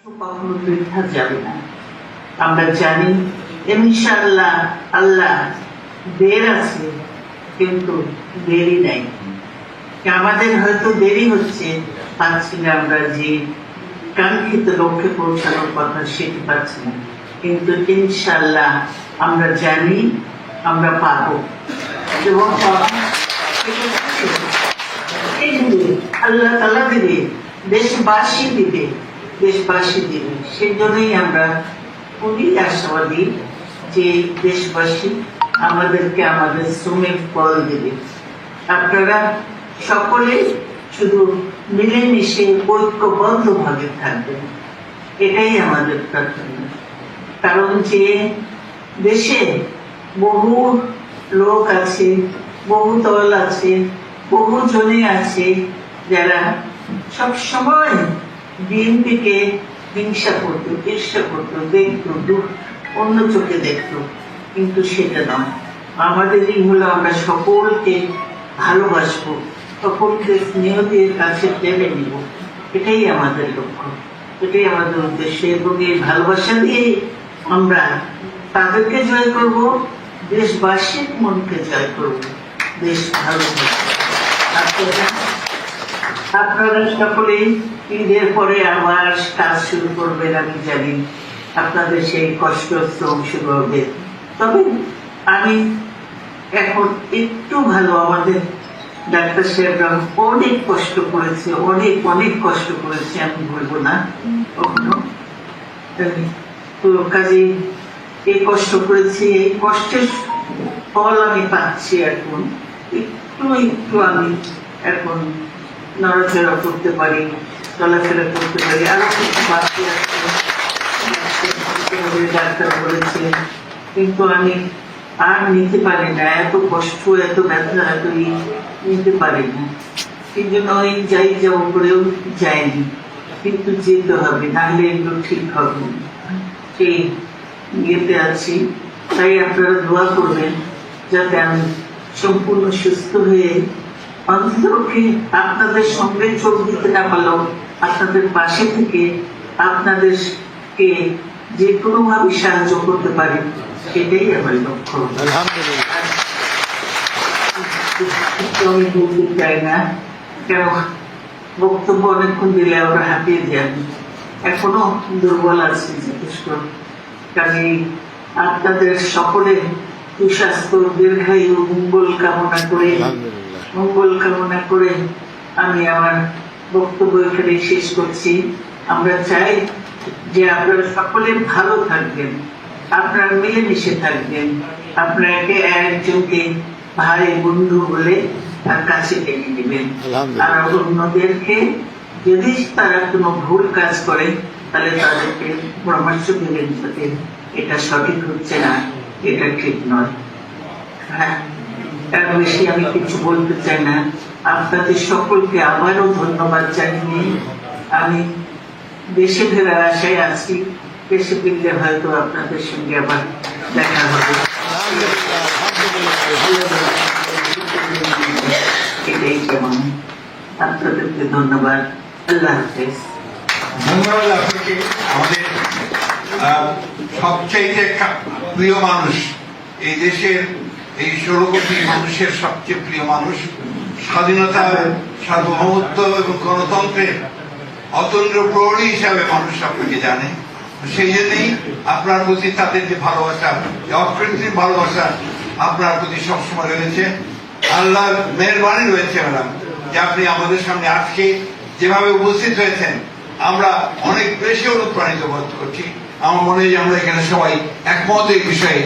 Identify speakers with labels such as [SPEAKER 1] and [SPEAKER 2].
[SPEAKER 1] কখনো বৃথা যাবে না। আমরা জানি ইনশাআল্লাহ আল্লাহ দের আছে, কিন্তু দেরি নাই। আমাদের হয়তো দেরি হচ্ছে, পাচ্ছি না আমরা যে কাঙ্ক্ষিত লক্ষ্যে পৌঁছানোর কথা সেটি পাচ্ছি না, কিন্তু ইনশাআল্লাহ আমরা জানি আমরা পাবো এবং আল্লাহ তাআলা দিবে, দেশবাসী দিবে, দেশবাসী দিবে। সেই জন্যই আমরা খুবই আশাবাদী যে দেশবাসী আমাদেরকে আমাদের শ্রমের ফল দেবে। আপনারা সকলে শুধু মিলেমিশে ঐক্যবদ্ধভাবে থাকবেন, এটাই আমাদের প্রার্থনা। কারণ যে দেশে বহু লোক আছে, বহু দল আছে, বহু জনে আছে যারা সবসময় বিএনপিকে হিংসা করতো, ঈর্ষা করতো, দেখতো, অন্য চোখে দেখতো, কিন্তু সেটা নয়। আমাদেরই হলো আমরা সকলকে ভালোবাসবো, সকলকে স্নেহ দিয়ে কাছে টেনে নিব, এটাই আমাদের লক্ষ্য, এটাই আমাদের উদ্দেশ্য। এবং এই ভালোবাসা দিয়ে আমরা তাদেরকে জয় করব, দেশবাসীর মনকে জয় করব, দেশ ভালো হবে। আপনারা সকলেই ঈদের পরে আবার কাজ শুরু করবেন, আমি জানি আপনাদের সেই কষ্ট শ্রম শুরু হবে। তবে আমি এখন একটু ভালো, আমাদের ডাক্তার সাহেবরা অনেক কষ্ট করেছে, অনেক অনেক কষ্ট করেছে, আমি বলবো না কখনো। তো কাজে এই কষ্ট করেছি, এই কষ্টের ফল আমি পাচ্ছি। এখন একটু একটু আমি এখন নড়াচড়া করতে পারি, চলাফেরা করতে পারি, আরো কিছু বাকি আছে ডাক্তার বলেছে, কিন্তু আমি আর নিতে পারি না, এত কষ্ট, এত ব্যথা, এত নিতে পারি না। সেই জন্য ওই যাই যাবো করেও যায়নি, কিন্তু যেতে হবে, নাহলে এগুলো ঠিক হবে না, সেই ইয়েতে আছি। তাই আপনারা দোয়া করবেন যাতে আমি সম্পূর্ণ সুস্থ হয়ে অন্ততপক্ষে আপনাদের সঙ্গে যোগ দিতে না পারলেও আপনাদের পাশে থেকে আপনাদেরকে যে কোনো ভাবে সাহায্য করতে পারি, সেটাই আমার লক্ষ্য। আমি বলতে চাই না, কেন বক্তব্য অনেকক্ষণ দিলে আমরা হাঁপিয়ে যাই, এখনো দুর্বল আছি যথেষ্ট। কাজে আপনাদের সকলের সুস্বাস্থ্য, দীর্ঘায়ু, মঙ্গল কামনা করে আমি আমার বক্তব্য এখানে শেষ করছি। আমরা চাই যে আপনারা সকলে ভালো থাকবেন, আপনারা মিলেমিশে থাকবেন, আপনারা একে একজনকে ভাই বন্ধু বলে তার কাছে টেনে নেবেন। আর অন্যদেরকে যদি তারা কোনো ভুল কাজ করে তাহলে তাদেরকে পরামর্শ দেবেন, যাতে এটা সঠিক হচ্ছে না, এটা ঠিক নয়। হ্যাঁ, তার বেশি আমি কিছু বলতে চাই না। আপনাদের সকলকে আবারও ধন্যবাদ জানিয়ে আমি দেশে ফেরার আশায় আছি। দেশে ফিরলে হয়তো আপনাদের সঙ্গে আবার দেখা হবে। এটাই কেমন, আপনাদেরকে ধন্যবাদ। আল্লাহ হাফেজ।
[SPEAKER 2] ধন্যবাদ আপনাকে। আমাদের সবচেয়ে প্রিয় মানুষ, এই দেশের এই 16 কোটি মানুষের সবচেয়ে প্রিয় মানুষ, স্বাধীনতা, সার্বভৌমত্ব এবং গণতন্ত্রের অতন্দ্র প্রহরী হিসাবে মানুষ আপনাকে জানে। সেই জন্যই আপনার প্রতি তাদের যে ভালোবাসা, অকৃত্রিম ভালোবাসা আপনার প্রতি সবসময় রয়েছে। আল্লাহর মেহরবানি রয়েছে ম্যাডাম, যে আপনি আমাদের সামনে আজকে যেভাবে উপস্থিত হয়েছেন, আমরা অনেক বেশি অনুপ্রাণিত বোধ করছি। আমার মনে হয় যে আমরা এখানে সবাই একমত এই বিষয়ে।